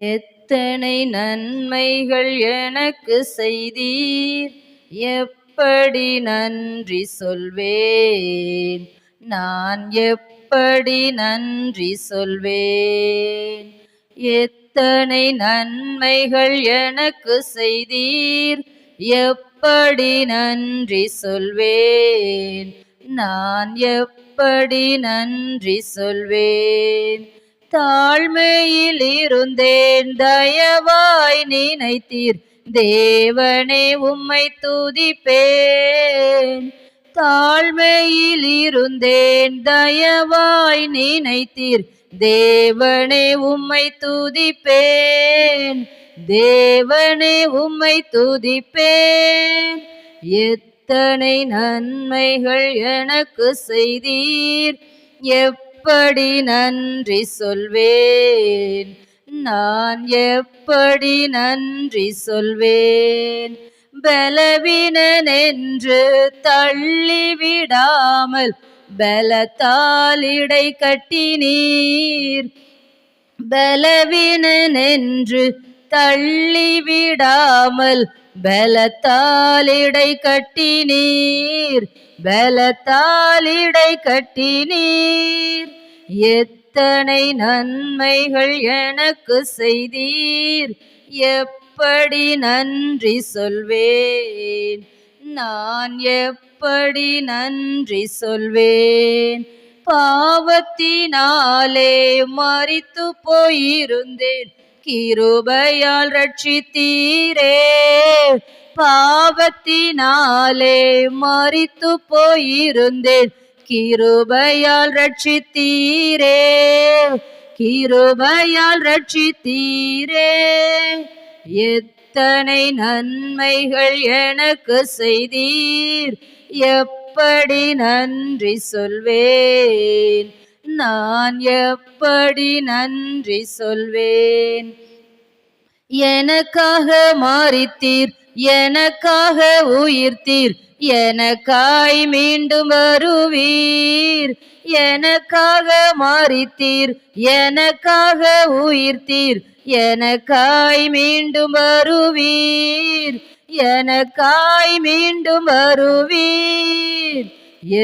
எத்தனை நன்மைகள் எனக்கு செய்தீர், எப்படி நன்றி சொல்வேன், நான் எப்படி நன்றி சொல்வேன். எத்தனை நன்மைகள் எனக்கு செய்தீர், எப்படி நன்றி சொல்வேன், நான் எப்படி நன்றி சொல்வேன். தாழ்மையில் இருந்தேன், தயவாய் நினைத்தீர், தேவனே உம்மை துதிப்பேன். தாழ்மையில் இருந்தேன், தயவாய் நினைத்தீர், தேவனே உம்மை துதிப்பேன், தேவனே உம்மை துதிப்பேன். எத்தனை நன்மைகள் எனக்கு செய்தீர், எப்படி நன்றி சொல்வேன், நான் எப்படி நன்றி சொல்வேன். பலவீனன் என்று தள்ளிவிடாமல் பலத்தால் இடை கட்டினீர். பலவீனன் என்று தள்ளிவிடாமல் பலத்தால் இடை கட்டினீர், பலத்தால் இடை கட்டினீர். எத்தனை நன்மைகள் எனக்கு செய்தீர், எப்படி நன்றி சொல்வேன், நான் எப்படி நன்றி சொல்வேன். பாவத்தினாலே மரித்து போயிருந்தேன், கிருபையால் ரட்சித்தீரே. பாவத்தினாலே மரித்து போயிருந்தேன், கிருபையால் ரட்சித்தீரே, கிருபையால் ரட்சித்தீரே. எத்தனை நன்மைகள் எனக்கு செய்தீர், எப்படி நன்றி சொல்வேன், நான் எப்படி நன்றி சொல்வேன். எனக்காக மரித்தீர், எனக்காக உயிர்த்தீர், எனக்காய் மீண்டும் வருவீர். எனக்காக மரித்தீர், எனக்காக உயிர்த்தீர், எனக்காய் மீண்டும் வருவீர், எனக்காய் மீண்டும் வருவீர்.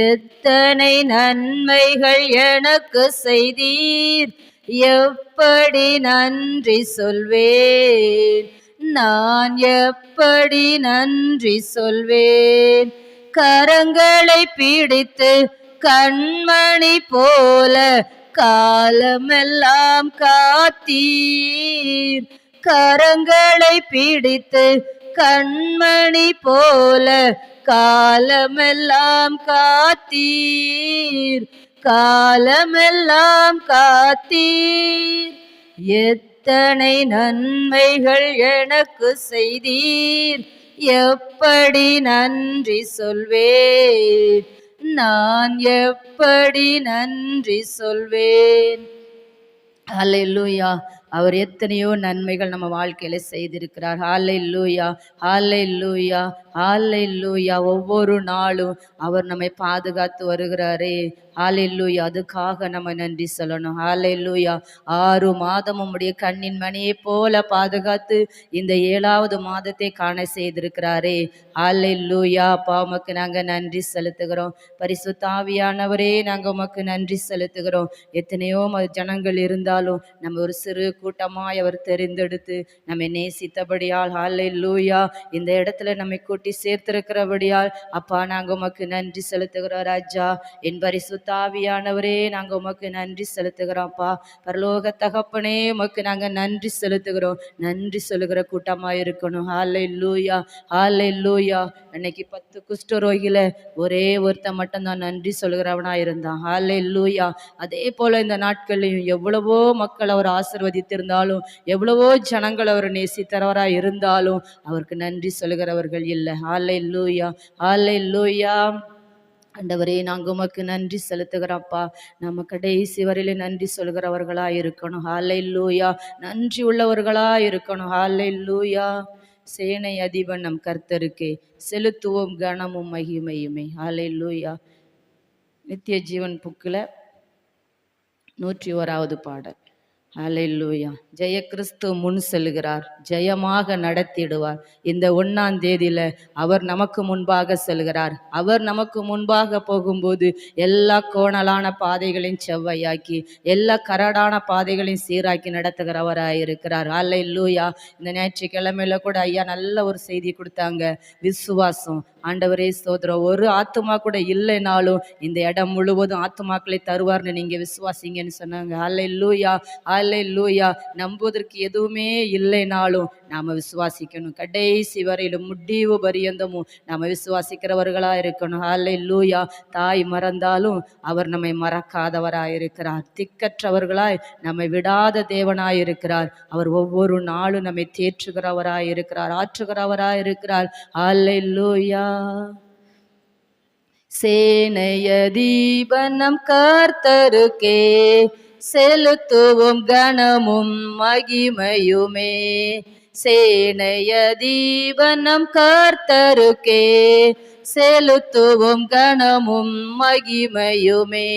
எத்தனை நன்மைகள் எனக்கு செய்தீர், எப்படி நன்றி சொல்வேன், நான் எப்படி நன்றி சொல்வேன். கரங்களை பிடித்து கண்மணி போல காலமெல்லாம் காத்தீர். கரங்களை பிடித்து கண்மணி போல காலமெல்லாம் காத்தீர், காலமெல்லாம் காத்தீர். எத்தனை நன்மைகள் எனக்கு செய்தீர், எப்படி நன்றி சொல்வேன், நான் எப்படி நன்றி சொல்வேன். ஹல்லேலூயா. அவர் எத்தனையோ நன்மைகள் நம்ம வாழ்க்கையில செய்திருக்கிறார். ஹல்லேலூயா, ஹல்லேலூயா, ஹல்லேலூயா. ஒவ்வொரு நாளும் அவர் நம்மை பாதுகாத்து வருகிறாரே. ஹல்லேலூயா. அதுக்காக நம்ம நன்றி சொல்லணும். ஹல்லேலூயா. 6 மாதம் உம்முடைய கண்ணின் மணியை போல பாதுகாத்து இந்த 7வது மாதத்தை காண செய்திருக்கிறாரே. ஹல்லேலூயா. அப்பா உமக்கு நாங்கள் நன்றி செலுத்துகிறோம். பரிசுத்த ஆவியானவரே, நாங்கள் உமக்கு நன்றி செலுத்துகிறோம். எத்தனையோ ஜனங்கள் இருந்தாலும் நம்ம ஒரு சிறு கூட்டமாய் அவர் தெரிந்தெடுத்து நம்மை நேசித்தபடியால், ஹல்லேலூயா, இந்த இடத்துல நம்மை கூட்டி சேர்த்திருக்கிறபடியால் அப்பா நாங்கள் உமக்கு நன்றி செலுத்துகிறோம். ராஜா, என் பரிசுத்த ஆவியானவரே, நாங்கள் உமக்கு நன்றி செலுத்துகிறோம்ப்பா. பரலோக தகப்பனே, உமக்கு நாங்கள் நன்றி செலுத்துகிறோம். நன்றி சொல்லுகிற கூட்டமாக இருக்கணும். ஹல்லேலூயா, ஹல்லேலூயா. அன்னைக்கு 10 குஷ்டரோகியில ஒரே ஒருத்தன் மட்டும்தான் நன்றி சொல்கிறவனா இருந்தான். ஹல்லேலூயா. அதே போல இந்த நாட்களையும் எவ்வளவோ மக்கள் அவர் ஆசீர்வதித்திருந்தாலும், எவ்வளவோ ஜனங்கள் அவர் நேசித்தரவராக இருந்தாலும் அவருக்கு நன்றி சொல்கிறவர்கள் இல்லை. ஹல்லேலூயா, ஹல்லேலூயா. ஆண்டவரே, நாங்கள் உமக்கு நன்றி செலுத்துகிறோம்ப்பா. நம்ம கடைசி வரையில நன்றி சொல்கிறவர்களா இருக்கணும். ஹல்லேலூயா. நன்றி உள்ளவர்களா இருக்கணும். ஹல்லேலூயா. சேனை அதிபன் நம் கர்த்தருக்கே செலுத்துவோம் கனமும் மகிமையுமே. ஹல்லேலூயா. நித்திய ஜீவன் புக்கில் 101வது பாடல். அல்லேலூயா. ஜெய கிறிஸ்து முன் செல்கிறார், ஜெயமாக நடத்திடுவார். இந்த 1ஆம் தேதியில அவர் நமக்கு முன்பாக செல்கிறார். அவர் நமக்கு முன்பாக போகும்போது எல்லா கோணலான பாதைகளையும் செவ்வையாக்கி, எல்லா கரடான பாதைகளையும் சீராக்கி நடத்துகிறவராயிருக்கிறார். அல்லேலூயா. இந்த ஞாயிற்றுக்கிழமையில கூட ஐயா நல்ல ஒரு செய்தி கொடுத்தாங்க. விசுவாசம். ஆண்டவரே ஸ்தோத்திரம். ஒரு ஆத்துமா கூட இல்லைனாலும் இந்த இடம் முழுவதும் ஆத்துமாக்களை தருவார்னு நீங்க விசுவாசிங்கன்னு சொன்னாங்க. அல்லேலூயா, அல்லேலூயா. நம்புவதற்கு எதுவுமே இல்லைனாலும் நாம விசுவாசிக்கணும். கடைசி வரையிலும் முடிவு பரியந்தமும் நாம விசுவாசிக்கிறவர்களா இருக்கணும். அல்லேலூயா. தாய் மறந்தாலும் அவர் நம்மை மறக்காதவராயிருக்கிறார். திக்கற்றவர்களாய் நம்மை விடாத தேவனாயிருக்கிறார். அவர் ஒவ்வொரு நாளும் நம்மை தேற்றுகிறவராயிருக்கிறார், ஆற்றுகிறவராயிருக்கிறார். அல்லேலூயா. சேனைய தீபனம் கர்த்தருக்கே செலுத்துவோம் கனமும் மகிமையுமே. சேனைய தீபனம் கர்த்தருக்கே செலுத்துவோம் கனமும் மகிமையுமே.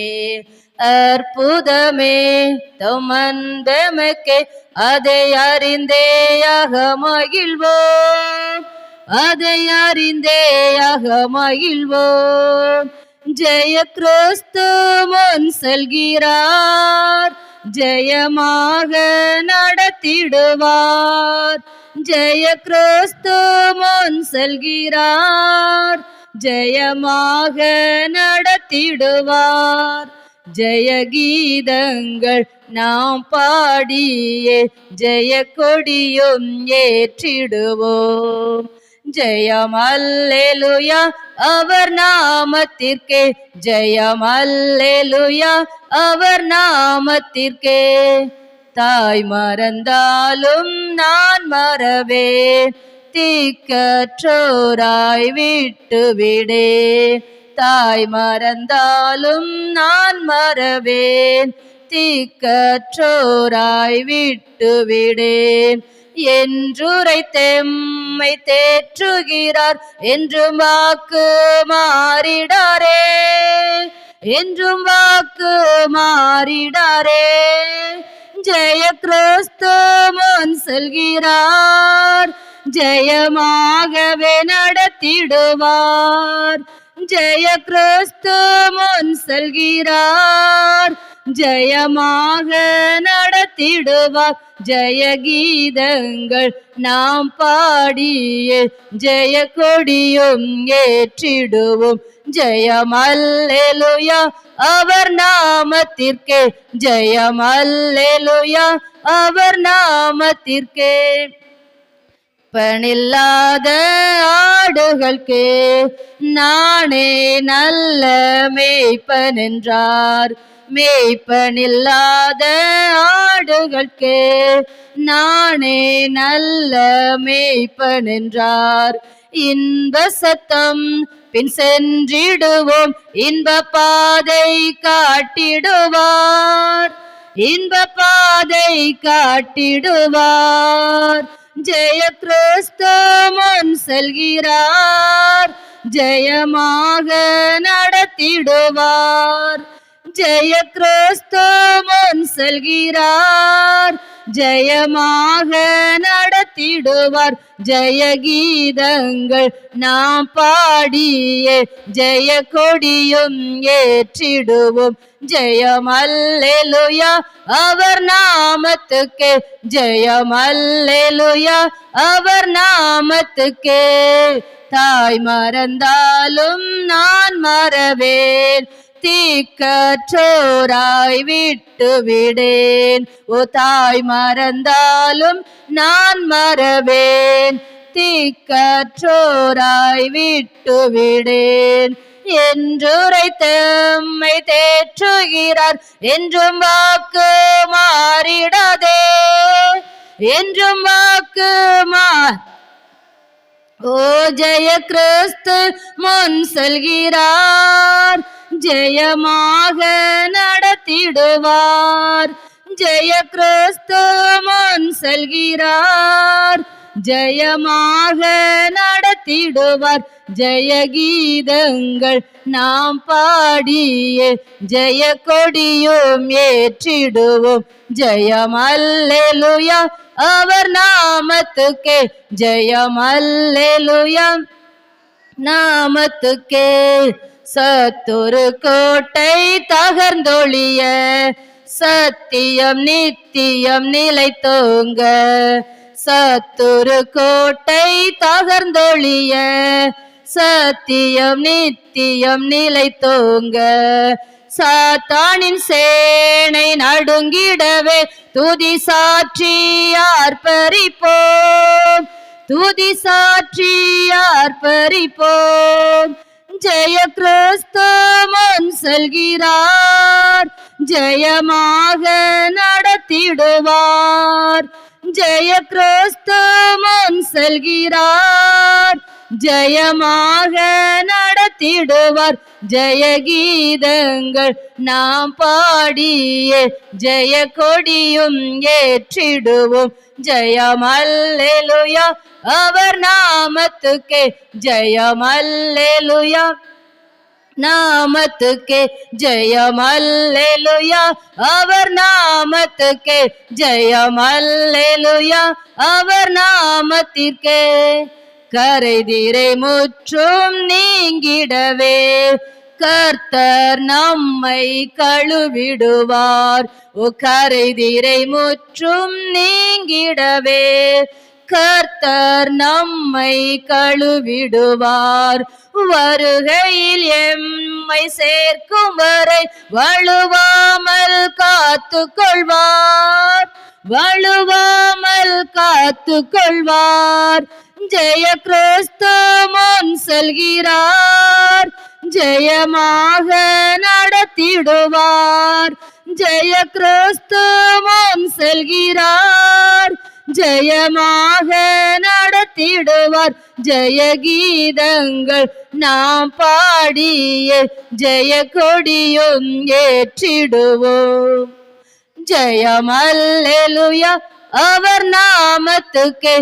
அற்புதமே தமன்பெமக்கே அதை அறிந்தேயாக மகிழ்வோம், அதை அறிந்தேயாக மகிழ்வோம். ஜெய கிறிஸ்து முன் செல்கிறார், ஜெயமாக நடத்திடுவார். ஜெய கிறிஸ்து முன் செல்கிறார், ஜெயமாக நடத்திடுவார். ஜெய கீதங்கள் நாம் பாடியே ஜெய கொடியும் ஏற்றிடுவோம். ஜெயம் அல்லேலூயா அவர் நாமத்திற்கே, ஜெயம் அல்லேலூயா அவர் நாமத்திற்கே. தாய் மறந்தாலும் நான் மறவேன், திக்கற்றோராய் விட்டுவிடேன். தாய் மறந்தாலும் நான் மறவேன், திக்கற்றோராய் விட்டுவிடேன். என்றுரைத்தெம்மை தேற்றுகிறார், என்றும் வாக்கு மாறிடாரே, என்றும் வாக்கு மாறிடாரே. ஜெய கிறிஸ்து முன் செல்கிறார், ஜெயமாகவே நடத்திடுவார். ஜெய கிறிஸ்து முன் செல்கிறார், ஜெயமாக நடத்திடுவார். ஜெய கீதங்கள் நாம் பாடியே ஜெய கொடியும் ஏற்றிடுவோம். ஜெயம் அல்லேலூயா அவர் நாமத்திற்கே, ஜெயம் அல்லேலூயா அவர் நாமத்திற்கே. பணில்லாத ஆடுகளுக்கே நானே நல்ல மேய்ப்பன் என்றார். மேய்ப்பனில்லாத ஆடுகளுக்கே நானே நல்ல மேய்ப்பன் என்றார். இன்ப சத்தம் பின் சென்றிடுவோம், இன்ப பாதை காட்டிடுவார், இன்ப பாதை காட்டிடுவார். ஜெய கிறிஸ்து முன் செல்கிறார், ஜெயமாக நடத்திடுவார். ஜெய கிறிஸ்து முன் செல்கிறார், ஜெயமாக நடத்திடுவார். ஜெய கீதங்கள் நாம் பாடியே ஜெய கொடியும் ஏற்றிடுவோம். ஜெயம் அல்லேலூயா அவர் நாமத்துக்கே, ஜெயம் அல்லேலூயா அவர் நாமத்துக்கே. தாய் மறந்தாலும் நான் மறவேன், தீக்கற்றோராய் விட்டுவிடேன். ஓ தாய் மறந்தாலும் நான் மறவேன், தீக்கற்றோராய் விட்டுவிடேன். என்றுரைத்தெம்மை தேற்றுகிறார், என்றும் வாக்கு மாறிடாதே, என்றும் வாக்கு ஓ ஜெய கிறிஸ்து முன் செல்கிறார், ஜெயமாக நடத்திடுவார். ஜெய கிறிஸ்து முன் செல்கிறார், ஜெயமாக நடத்தி நடத்திடுவார். ஜெய கீதங்கள் நாம் பாடியே ஜெய கொடியும் ஏற்றிடுவோம். ஜெயம் அல்லேலூயா அவர் நாமத்துக்கே, ஜெயம் அல்லேலூயா நாமத்துக்கே. சத்துரு கோட்டை தகர்ந்தொழிய சத்தியம் நித்தியம் நிலைத்தோங்க. சத்துரு கோட்டை தகர்ந்தொழிய சத்தியம் நித்தியம் நிலைத்தோங்க. சாத்தானின் சேனை நடுங்கிடவே துதி சாற்றி ஆர்ப்பரிப்போம், துதி சாற்றி ஆர்ப்பரிப்போம். ஜெய கிறிஸ்து முன் செல்கிறார், ஜெயமாக நடத்திடுவார். ஜெய கிறிஸ்து முன் செல்கிறார், ஜெயமாக நடத்திடுவார். ஜெய கீதங்கள் நாம் பாடியே ஜெய கொடியும் ஏற்றிடுவோம். ஜெயம் அல்லேலூயா அவர் நாமத்துக்கே, ஜெயம் அல்லேலூயா நாமத்துக்கே. ஜெயம் அல்லேலூயா அவர் நாமத்துக்கே, ஜெயம் அல்லேலூயா அவர் நாமத்திற்கே. கரைதிரை முற்றும் நீங்கிடவே கர்த்தர் நம்மை கழுவிடுவார். ஓ கரைதிரை முற்றும் நீங்கிடவே கர்த்தர் நம்மை கழுவிடுவார். வருகையில் எம்மை சேர்க்கும் வரை வழுவாமல் காத்து கொள்வார், வழுவாமல் காத்து கொள்வார். ஜெய கிறிஸ்து முன் செல்கிறார், ஜெயமாக நடத்திடுவார். ஜெய கிறிஸ்து முன் செல்கிறார், ஜெயமாக நடத்திடுவார். ஜெய கீதங்கள் நாம் பாடியே ஜெய கொடியும் ஏற்றிடுவோம். ஜெயம் அல்லேலூயா அவர் நாமத்துக்கே,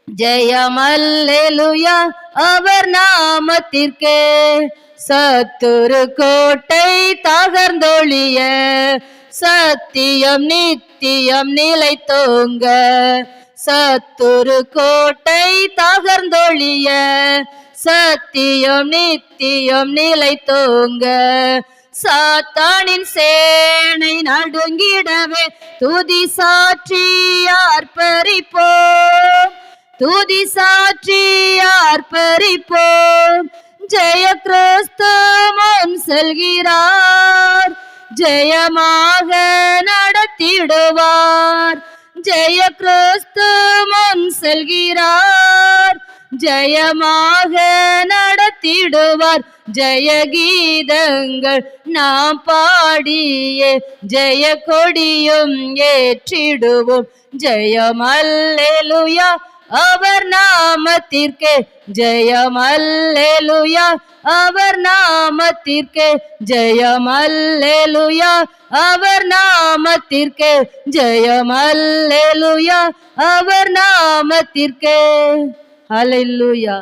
ஜெயம் அல்லேலூயா அவர் நாமத்திற்கே. சத்துரு கோட்டை தகர்ந்தொழிய சத்தியம் நித்தியம் நிலைத்தோங்க. சத்துரு கோட்டை தகர்ந்தொழிய சத்தியம் நித்தியம் நிலைத்தோங்க. சாத்தானின் சேனை நடுங்கிடவே துதி சாற்றி ஆர்ப்பரிப்போம், துதி சாற்றி ஆர்ப்பரிப்போம். ஜெய கிறிஸ்து முன் செல்கிறார், ஜெயமாக நடத்திடுவார். ஜெய கிறிஸ்து முன் செல்கிறார், ஜெயமாக நடத்திடுவார். ஜெய கீதங்கள் நாம் பாடியே ஜெய கொடியும் ஏற்றிடுவோம். ஜெயம் அல்லேலூயா அவர் நாமத்திற்கே, ஜெயம் அல்லேலூயா அவர் நாமத்திற்கே, ஜெயம் அல்லேலூயா அவர் நாமத்திற்கே, ஜெயம் அல்லேலூயா அவர் நாமத்திற்கே. ஹல்லேலூயா.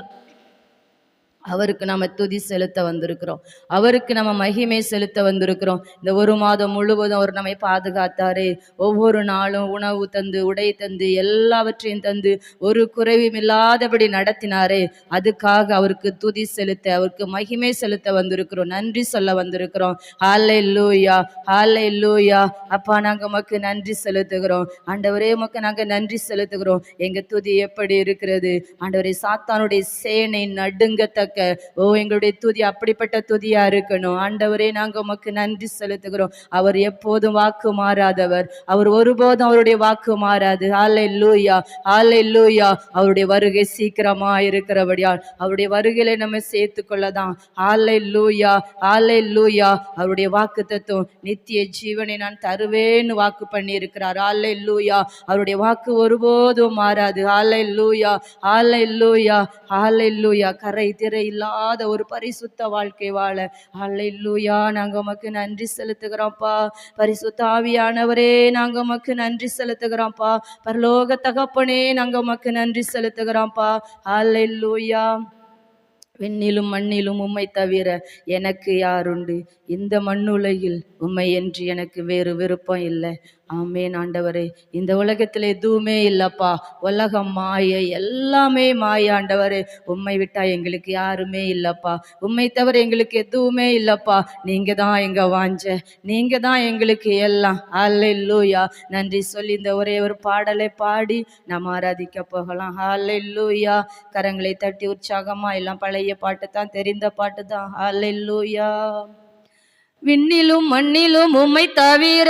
அவருக்கு நம்ம துதி செலுத்த வந்திருக்கிறோம், அவருக்கு நம்ம மகிமை செலுத்த வந்திருக்கிறோம். இந்த ஒரு மாதம் முழுவதும் அவர் நம்மை பாதுகாத்தாரே. ஒவ்வொரு நாளும் உணவு தந்து உடை தந்து எல்லாவற்றையும் தந்து ஒரு குறைவும் இல்லாதபடி நடத்தினாரே. அதுக்காக அவருக்கு துதி செலுத்த, அவருக்கு மகிமை செலுத்த வந்திருக்கிறோம், நன்றி சொல்ல வந்திருக்கிறோம். ஹல்லேலூயா, ஹல்லேலூயா. அப்பா நாங்கள் உமக்கு நன்றி செலுத்துகிறோம் ஆண்டவரே, உமக்கு நாங்கள் நன்றி செலுத்துகிறோம். எங்க துதி எப்படி இருக்கிறது ஆண்டவரே? சாத்தானுடைய சேனை நடுங்கத்தக்க எங்களுடைய துதி அப்படிப்பட்ட துதியா இருக்கணும் ஆண்டவரே. நாங்க உமக்கு நன்றி செலுத்துகிறோம். அவர் எப்போதும் வாக்கு மாறாதவர், அவர் ஒருபோதும் அவருடைய வாக்கு மாறாது. ஹல்லேலூயா, ஹல்லேலூயா. அவருடைய வருகை சீக்கிரமா இருக்கிறபடியால் அவருடைய வருகையில நம்ம சேர்த்து கொள்ளதான். ஹல்லேலூயா, ஹல்லேலூயா. அவருடைய வாக்கு தத்துவம் நித்திய ஜீவனை நான் தருவேன்னு வாக்கு பண்ணி இருக்கிறார். ஹல்லேலூயா. அவருடைய வாக்கு ஒருபோதும் மாறாது. ஹல்லேலூயா, ஹல்லேலூயா, ஹல்லேலூயா. கரை திரை இல்லாத ஒரு பரிசுத்த வாழ்க்கை வாழ அல்லேலூயா நாங்க உமக்கு நன்றி செலுத்துகிறோம்ப்பா. பரிசுத்த ஆவியானவரே நாங்க உமக்கு நன்றி செலுத்துகிறோம்ப்பா. பரலோக தகப்பனே நாங்க உமக்கு நன்றி செலுத்துகிறோம்ப்பா. அல்லேலூயா. விண்ணிலும் மண்ணிலும் உம்மை தவிர எனக்கு யாருண்டு? இந்த மண்ணுலகில் உம்மை என்று எனக்கு வேறு விருப்பம் இல்லை. ஆமேன் ஆண்டவரே. இந்த உலகத்தில் எதுவுமே இல்லைப்பா. உலகம் மாயை, எல்லாமே மாய ஆண்டவரே. உம்மை விட்டா எங்களுக்கு யாருமே இல்லைப்பா. உம்மை தவிர எங்களுக்கு எதுவுமே இல்லைப்பா. நீங்கள் தான் எங்கள் வாஞ்ச, நீங்கள் தான் எங்களுக்கு எல்லாம். அல்லேலூயா. நன்றி சொல்லி இந்த ஒரே ஒரு பாடலை பாடி நாம் ஆராதிக்க போகலாம். அல்லேலூயா. கரங்களை தட்டி உற்சாகமாக எல்லாம் பழைய பாட்டு தான், தெரிந்த பாட்டு தான். அல்லேலூயா. விண்ணிலும் மண்ணிலும் உம்மை தவிர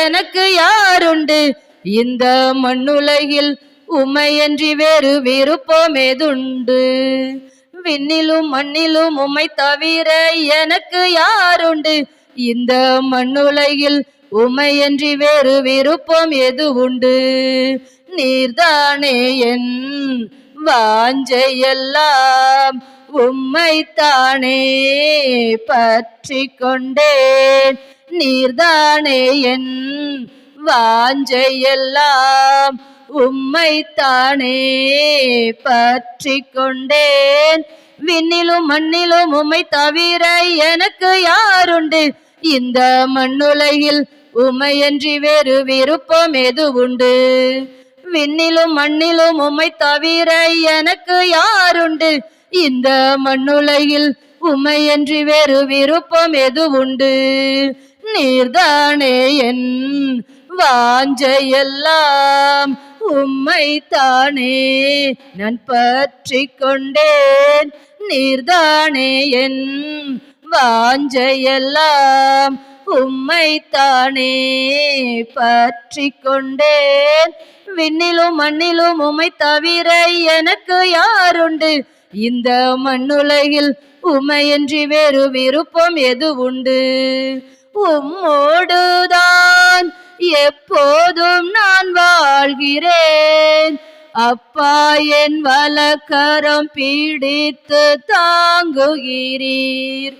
எனக்கு யாருண்டு? இந்த மண்ணுலகில் உம்மையன்றி வேறு விருப்பம் ஏதுண்டு? விண்ணிலும் மண்ணிலும் உம்மை தவிர எனக்கு யாருண்டு? இந்த மண்ணுலகில் உம்மையன்றி வேறு விருப்பம் எது உண்டு? நீர்தானே என் வாஞ்சையெல்லாம், உம்மைத்தானே பற்றி கொண்டேன். நீர்தானே என் வாஞ்சையெல்லாம், உம்மைத்தானே பற்றி கொண்டேன். விண்ணிலும் மண்ணிலும் உம்மை தவிர எனக்கு யாருண்டு? இந்த மண்ணுலகில் உம்மையன்றி வேறு விருப்பம் எது உண்டு? விண்ணிலும் மண்ணிலும் உம்மை தவிர எனக்கு யாருண்டு? இந்த மண்ணுலகில் உம்மையன்றி வேறு விருப்பம் எது உண்டு? நீர்தானே என் வாஞ்சையெல்லாம், உம்மைத்தானே நான் பற்றி கொண்டேன். நீர்தானே என் வாஞ்சையெல்லாம், உம்மைத்தானே பற்றி கொண்டேன். விண்ணிலும் மண்ணிலும் உம்மை தவிர எனக்கு யாருண்டு? இந்த மண்ணுலகில் உம்மையன்றி வேறு விருப்பம் எது உண்டு? உம்மோடுதான் எப்போதும் நான் வாழ்கிறேன். அப்பா என் வலக்கரம் பிடித்து தாங்குகிறீர்.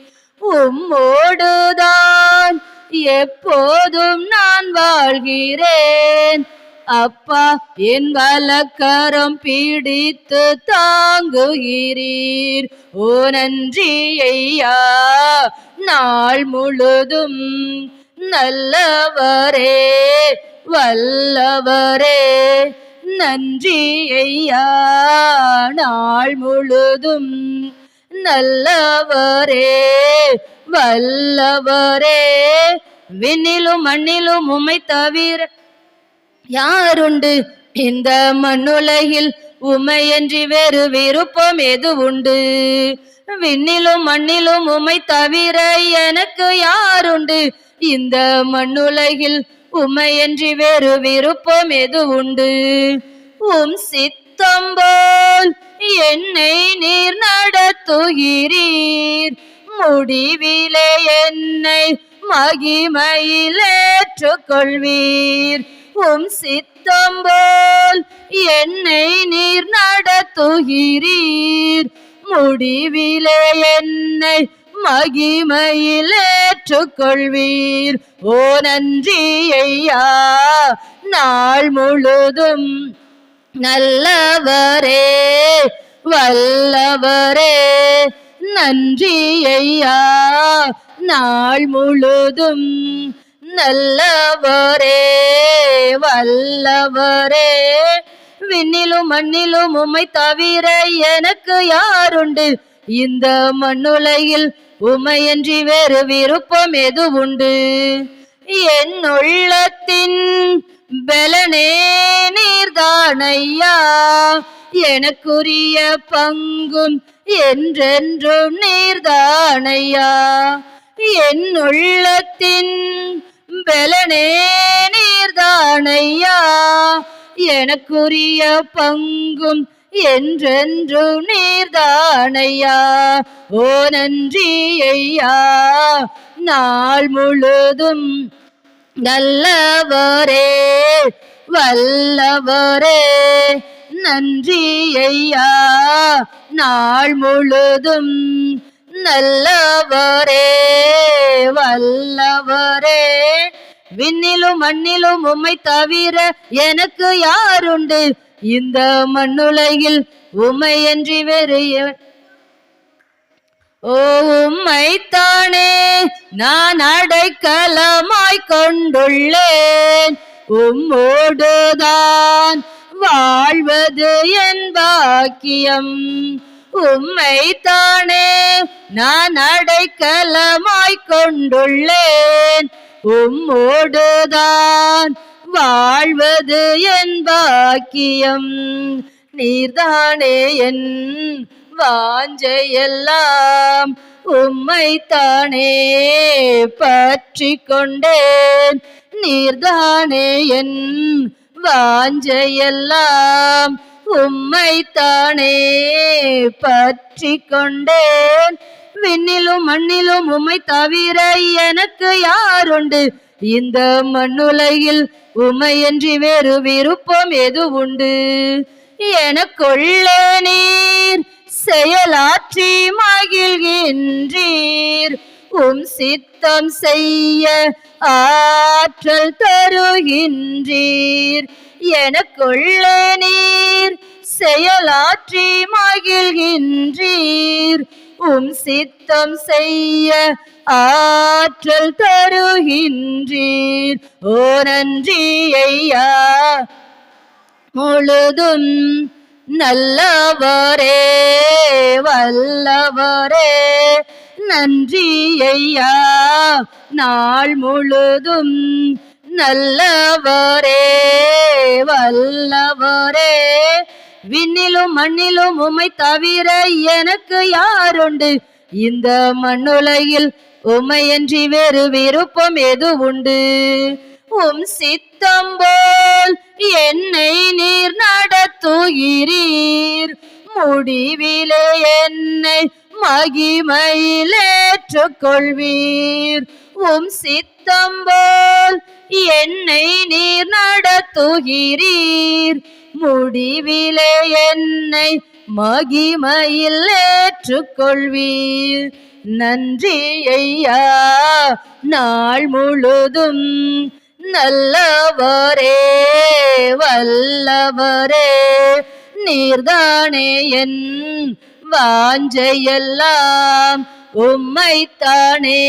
உம்மோடுதான் எப்போதும் நான் வாழ்கிறேன். அப்பா என் வலக்கரம் பிடித்து தாங்குகிறீர். ஓ நன்றி ஐயா. நாள் முழுதும் நல்லவரே வல்லவரே. நன்றி ஐயா. நாள் முழுதும் நல்லவரே வல்லவரே. விண்ணிலும் மண்ணிலும் உம்மை தவிர யாருண்டு? இந்த மண்ணுலகில் உம்மையன்றி வேறு விருப்பம் எது உண்டு? விண்ணிலும் மண்ணிலும் உம்மை தவிர எனக்கு யாருண்டு? இந்த மண்ணுலகில் உம்மையன்றி வேறு விருப்பம் எது உண்டு? உம் சித்தம் போல் என்னை நீர் நடத்துகிறீர். முடிவிலே என்னை மகிமையில் ஏற்றுக்கொள்வீர். உம் சித்தம் போல் என்னை நீர் நடத்துகிறீர். முடிவிலே என்னை மகிமையில் ஏற்றுக்கொள்வீர். ஓ நன்றி ஐயா. நாள் முழுதும் நல்லவரே வல்லவரே. நன்றி ஐயா. நாள் முழுதும் நல்லவரே வல்லவரே. விண்ணிலும் மண்ணிலும் உம்மை தவிர எனக்கு யாருண்டு? இந்த மண்ணுலகில் உம்மையன்றி வேறு விருப்பம் எது உண்டு? என் உள்ளத்தின் பலனே நீர்தானையா. எனக்குரிய பங்கும் என்றென்றும் நீர்தானையா. என் உள்ளத்தின் பலனே நீர்தானையா. எனக்குரிய பங்கும் என்றென்றும் நீர்தானையா. ஓ நன்றி ஐயா. நாள் முழுதும் நல்லவரே வல்லவரே. நன்றி ஐயா. நாள் முழுதும் நல்லவரே வல்லவரே. விண்ணிலும் மண்ணிலும் உம்மை தவிர எனக்கு யாருண்டு? இந்த மண்ணுலகில் உம்மையன்றி வேறு உம்மைத்தானே நான் அடைக்கலமாய் கொண்டுள்ளேன். உம்மோடுதான் வாழ்வது என் பாக்கியம். உம்மைத்தானே நான் அடைக்கலமாய் கொண்டுள்ளேன். உம்மோடுதான் வாழ்வது என் பாக்கியம். நீர்தானே என் வாஞ்சையெல்லாம், உம்மைத்தானே பற்றி கொண்டேன். நீர்தானே என் வாஞ்சையெல்லாம், உம்மைத்தானே பற்றி கொண்டேன். விண்ணிலும் மண்ணிலும் உம்மை தவிர எனக்கு யாருண்டு? இந்த மண்ணுலகில் உம்மையன்றி வேறு விருப்பம் எது உண்டு? எனக்குள்ளே நீர் செயலாற்றி மகிழ்கின்றீர். உம் சித்தம் செய்ய ஆற்றல் தருகின்றீர். எனக்குள்ளே நீர் செயலாற்றி மகிழ்கின்றீர். உம் சித்தம் செய்ய ஆற்றல் தருகின்றீர். ஓ நன்றி ஐயா. முழுதும் நல்லவரே வல்லவரே. நன்றி ஐயா. நாள் முழுதும் நல்லவரே வல்லவரே. விண்ணிலும் மண்ணிலும் உம்மை தவிர எனக்கு யாருண்டு? இந்த மண்ணுலகில் உம்மையன்றி வேறு விருப்பம் எது உண்டு? உம் சித்தம் போல் என்னை நீர் நடத்துகிறீர். முடிவிலே என்னை மகிமையிலேற்றுக் கொள்வீர். உம் சித்தம் போல் என்னை நீர் நடத்துகிறீர். முடிவிலே என்னை மகிமையில் ஏற்றுக்கொள்வீர். நன்றி ஐயா. நாள் முழுதும் நல்லவரே வல்லவரே. நீர்தானே என் வாஞ்சையெல்லாம், உம்மைத்தானே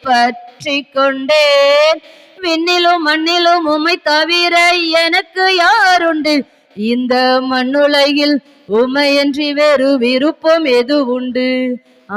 பற்றி கொண்டேன். விண்ணிலும் மண்ணிலும் உம்மை தவிர எனக்கு யாருண்டு? இந்த மண்ணுலகில் உம்மையன்றி வேறு விருப்பம் எது உண்டு?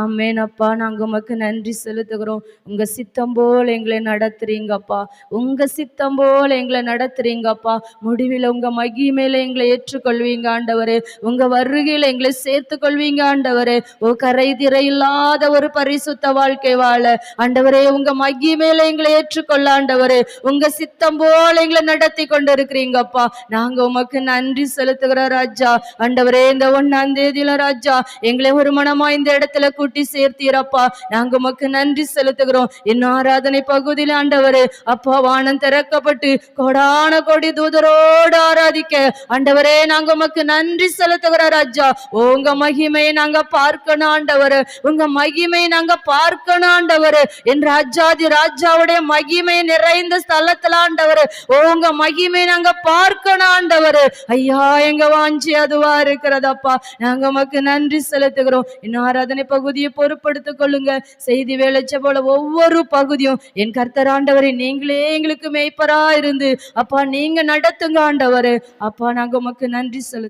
ஆமேன் அப்பா. நாங்கள் உமக்கு நன்றி செலுத்துகிறோம். உங்க சித்தம் போல் எங்களை நடத்துறீங்கப்பா. உங்க சித்தம் போல் எங்களை நடத்துறீங்கப்பா. முடிவில் உங்க மகிமையில எங்களை ஏற்றுக்கொள்வீங்க ஆண்டவரே. உங்க வருகையில் எங்களை சேர்த்து கொள்வீங்க ஆண்டவரே. ஓ கரை திரை இல்லாத ஒரு பரிசுத்த வாழ்க்கை வாழ ஆண்டவரே உங்க மகிமையில எங்களை ஏற்றுக்கொள்ள ஆண்டவரே. உங்க சித்தம் போல் எங்களை நடத்தி கொண்டு இருக்கிறீங்கப்பா. நாங்க உமக்கு நன்றி செலுத்துகிறோம் ராஜா. ஆண்டவரே இந்த 1ஆம் தேதியில ராஜா எங்களை ஒரு மனமா இந்த இடத்துல கூட்டி சேர்த்தீரப்பா. நாங்க உமக்கு நன்றி செலுத்துகிறோம். என் ஆராதனை பகுதியில் ஆண்டவரே அப்பா வானம் திறக்கப்பட்டு கோடான கோடி தூதரோடு ஆராதிக்க ஆண்டவரே நாங்க உமக்கு நன்றி செலுத்துகிறோம் ராஜா. உங்க மகிமையை நாங்க பார்க்கணும் ஆண்டவரே. உங்க மகிமையை நாங்க பார்க்கணும் ஆண்டவரே. என் ராஜாதி ராஜாவுடைய மகிமை நிறைந்த ஸ்தலத்துல ஆண்டவரே உங்க மகிமை நாங்க பார்க்கணும் ஆண்டவரே. ஐயா எங்க வாஞ்சி அதுவா இருக்கிறதப்பா. நாங்க உமக்கு நன்றி செலுத்துகிறோம். என் ஆராதனை பகுதியை பொறுப்படுத்திக் கொள்ளுங்க. செய்தி வேலைச்ச போல ஒவ்வொரு பகுதியும் என் கர்த்தர் ஆண்டவரே நீங்களே எங்களுக்கு மேய்ப்பரா இருந்து அப்பா நீங்க நடத்துங்க ஆண்டவரே. அப்பா நாங்க உமக்கு நன்றி செலுத்து